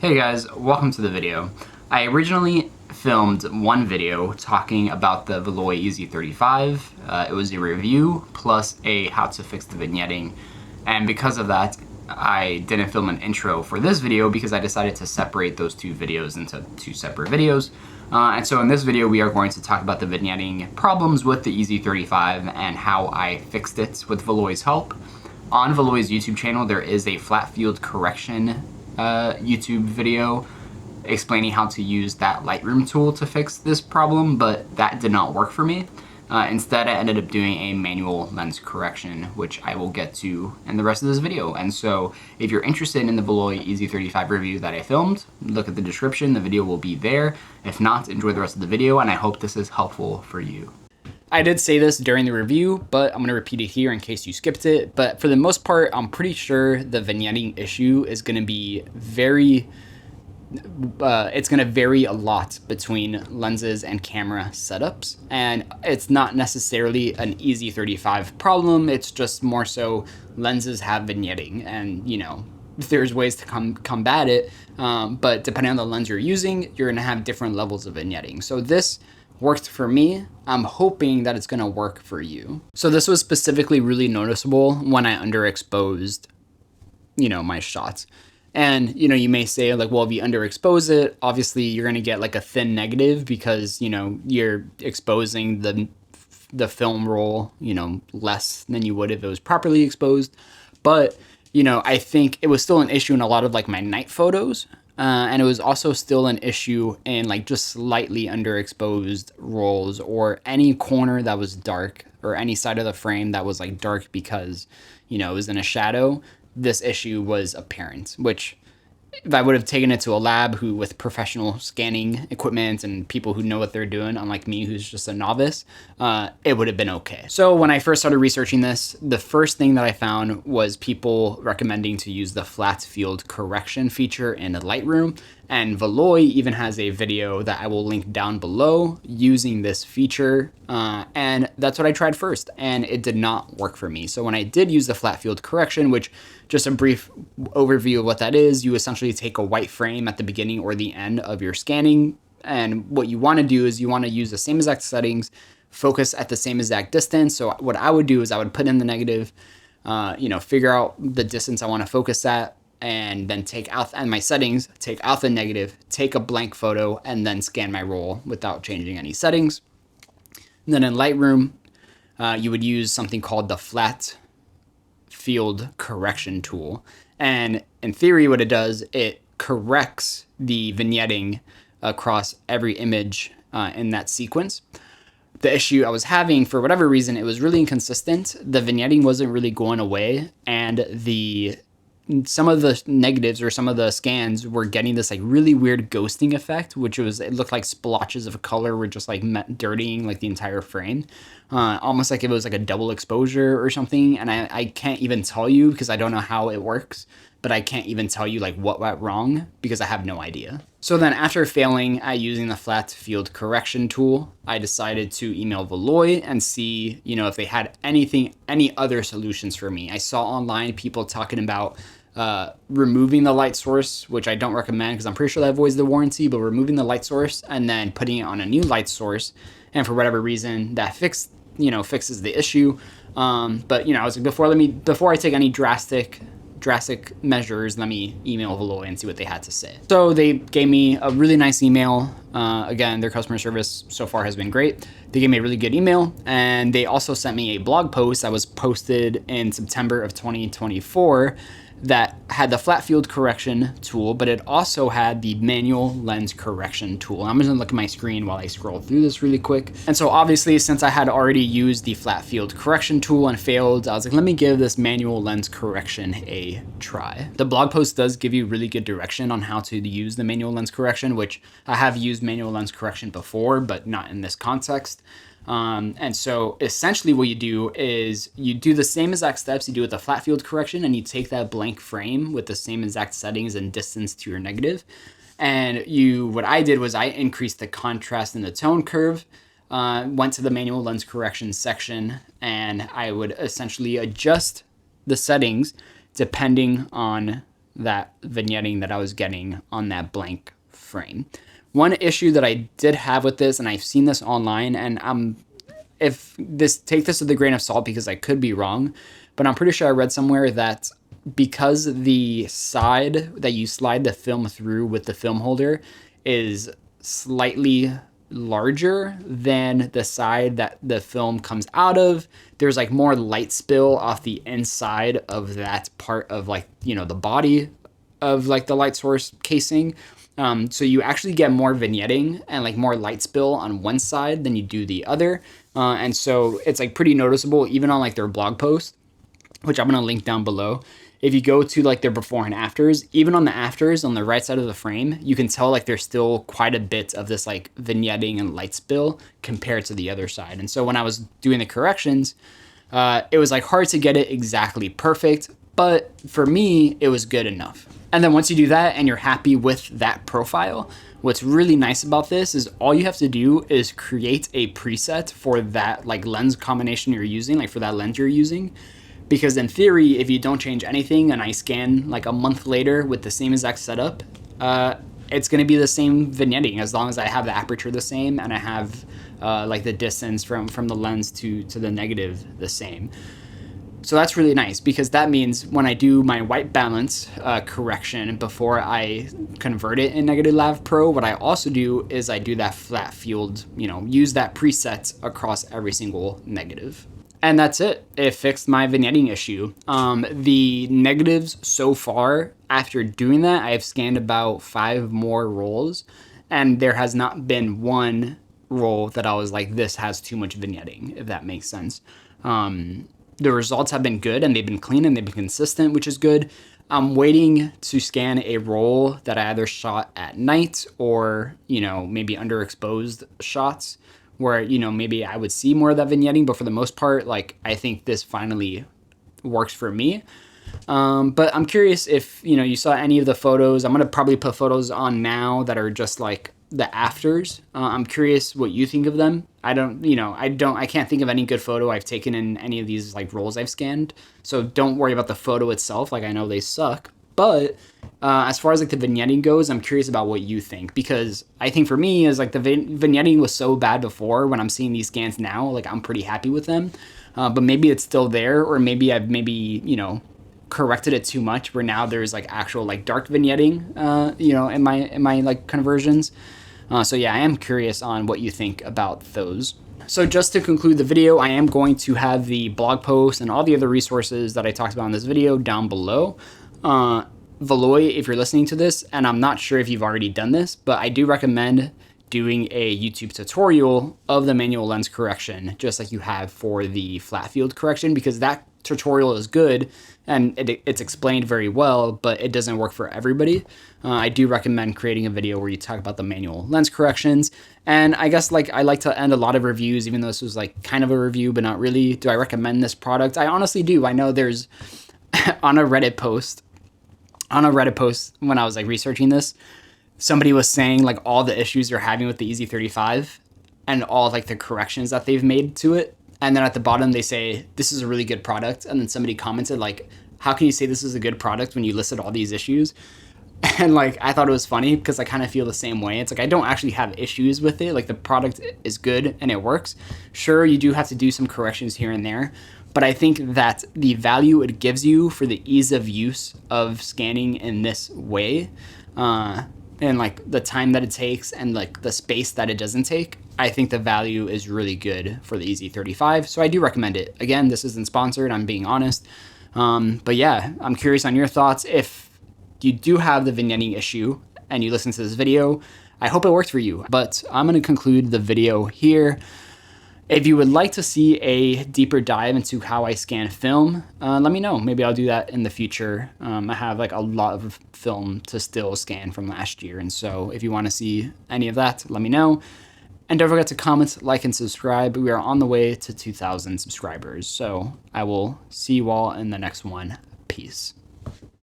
Hey guys, welcome to the video. I originally filmed one video talking about the Valoi Easy35. It was a review plus a how to fix the vignetting, and because of that I didn't film an intro for this video because I decided to separate those two videos into two separate videos. And so in this video we are going to talk about the vignetting problems with the Easy35 and how I fixed it with Valoi's help. On Valoi's YouTube channel there is a flat field correction YouTube video explaining how to use that Lightroom tool to fix this problem, but that did not work for me. Instead, I ended up doing a manual lens correction, which I will get to in the rest of this video. And so if you're interested in the Valoi Easy35 review that I filmed, look at the description, the video will be there. If not, enjoy the rest of the video, and I hope this is helpful for you. I did say this during the review, but I'm going to repeat it here in case you skipped it. But for the most part, I'm pretty sure the vignetting issue is going to be it's going to vary a lot between lenses and camera setups. And it's not necessarily an Easy35 problem. It's just more so lenses have vignetting, and there's ways to combat it. But depending on the lens you're using, you're going to have different levels of vignetting. So this worked for me. I'm hoping that it's going to work for you. So this was specifically really noticeable when I underexposed, my shots. And, you may say like, well, if you underexpose it, obviously you're going to get like a thin negative because, you're exposing the film roll, less than you would if it was properly exposed. But, I think it was still an issue in a lot of like my night photos. And it was also still an issue in like just slightly underexposed rolls or any corner that was dark or any side of the frame that was like dark because, it was in a shadow. This issue was apparent, which if I would have taken it to a lab with professional scanning equipment and people who know what they're doing, unlike me, who's just a novice, it would have been okay. So when I first started researching this, the first thing that I found was people recommending to use the flat field correction feature in Lightroom. And Valoi even has a video that I will link down below using this feature. And that's what I tried first, and it did not work for me. So when I did use the flat field correction, which just a brief overview of what that is, you essentially take a white frame at the beginning or the end of your scanning. And what you want to do is you want to use the same exact settings, focus at the same exact distance. So what I would do is I would put in the negative, figure out the distance I want to focus at, and then take out my settings, take out the negative, take a blank photo, and then scan my roll without changing any settings. And then in Lightroom, you would use something called the flat field correction tool. And in theory, what it does, it corrects the vignetting across every image in that sequence. The issue I was having, for whatever reason, it was really inconsistent. The vignetting wasn't really going away, and some of the negatives or some of the scans were getting this like really weird ghosting effect, it looked like splotches of color were just like dirtying like the entire frame, almost like it was like a double exposure or something. And I can't even tell you because I don't know how it works, but I can't even tell you like what went wrong because I have no idea. So then after failing at using the flat field correction tool, I decided to email Valoi and see, if they had any other solutions for me. I saw online people talking about removing the light source, which I don't recommend because I'm pretty sure that voids the warranty, but removing the light source and then putting it on a new light source. And for whatever reason that fixes the issue. But I was like, before I take any drastic measures, let me email Valoi and see what they had to say. So they gave me a really nice email. Again, their customer service so far has been great. They gave me a really good email, and they also sent me a blog post that was posted in September of 2024 that had the flat field correction tool, but it also had the manual lens correction tool. I'm just gonna look at my screen while I scroll through this really quick. And so obviously, since I had already used the flat field correction tool and failed, I was like, let me give this manual lens correction a try. The blog post does give you really good direction on how to use the manual lens correction, which I have used manual lens correction before, but not in this context. And so essentially what you do is you do the same exact steps you do with the flat field correction, and you take that blank frame with the same exact settings and distance to your negative. And what I did was I increased the contrast in the tone curve, went to the manual lens correction section, and I would essentially adjust the settings depending on that vignetting that I was getting on that blank frame. One issue that I did have with this, and I've seen this online, and take this with a grain of salt because I could be wrong, but I'm pretty sure I read somewhere that because the side that you slide the film through with the film holder is slightly larger than the side that the film comes out of, there's like more light spill off the inside of that part of like, you know, the body of like the light source casing. So you actually get more vignetting and like more light spill on one side than you do the other. And so it's like pretty noticeable even on like their blog post, which I'm going to link down below. If you go to like their before and afters, even on the afters on the right side of the frame, you can tell like there's still quite a bit of this like vignetting and light spill compared to the other side. And so when I was doing the corrections, it was like hard to get it exactly perfect, but for me, it was good enough. And then once you do that and you're happy with that profile, what's really nice about this is all you have to do is create a preset for that like lens combination you're using, like for that lens you're using. Because in theory, if you don't change anything and I scan like a month later with the same exact setup, it's going to be the same vignetting as long as I have the aperture the same and I have like the distance from the lens to the negative the same. So that's really nice because that means when I do my white balance correction before I convert it in Negative Lav Pro, what I also do is I do that flat field, you know, use that preset across every single negative. And that's it. It fixed my vignetting issue. The negatives so far, after doing that, I have scanned about 5 more rolls, and there has not been one roll that I was like, this has too much vignetting, if that makes sense. The results have been good, and they've been clean, and they've been consistent, which is good. I'm waiting to scan a roll that I either shot at night or, you know, maybe underexposed shots, where, you know, maybe I would see more of that vignetting, but for the most part, like, I think this finally works for me. But I'm curious if, you know, you saw any of the photos. I'm going to probably put photos on now that are just like the afters. I'm curious what you think of them. I can't think of any good photo I've taken in any of these like rolls I've scanned. So don't worry about the photo itself. Like, I know they suck, but as far as like the vignetting goes, I'm curious about what you think, because I think for me is like the vignetting was so bad before. When I'm seeing these scans now, like I'm pretty happy with them, but maybe it's still there, or maybe I've you know, corrected it too much where now there's like actual like dark vignetting, you know, in my like conversions. So yeah, I am curious on what you think about those. So just to conclude the video, I am going to have the blog post and all the other resources that I talked about in this video down below. Valoi, if you're listening to this, and I'm not sure if you've already done this, but I do recommend doing a YouTube tutorial of the manual lens correction, just like you have for the flat field correction, because that tutorial is good and it's explained very well, but it doesn't work for everybody. I do recommend creating a video where you talk about the manual lens corrections. And I guess like I like to end a lot of reviews, even though this was like kind of a review, but not really. Do I recommend this product? I honestly do. I know there's on a Reddit post when I was like researching this, somebody was saying like all the issues they're having with the Easy35 and all like the corrections that they've made to it. And then at the bottom, they say, this is a really good product. And then somebody commented like, how can you say this is a good product when you listed all these issues? And like, I thought it was funny because I kind of feel the same way. It's like, I don't actually have issues with it. Like, the product is good and it works. Sure, you do have to do some corrections here and there, but I think that the value it gives you for the ease of use of scanning in this way, and like the time that it takes and like the space that it doesn't take, I think the value is really good for the Easy35. So I do recommend it. Again, this isn't sponsored, I'm being honest. But yeah, I'm curious on your thoughts. If you do have the vignetting issue and you listen to this video, I hope it worked for you. But I'm going to conclude the video here. If you would like to see a deeper dive into how I scan film, let me know. Maybe I'll do that in the future. I have like a lot of film to still scan from last year. And so if you want to see any of that, let me know. And don't forget to comment, like, and subscribe. We are on the way to 2,000 subscribers. So I will see you all in the next one. Peace.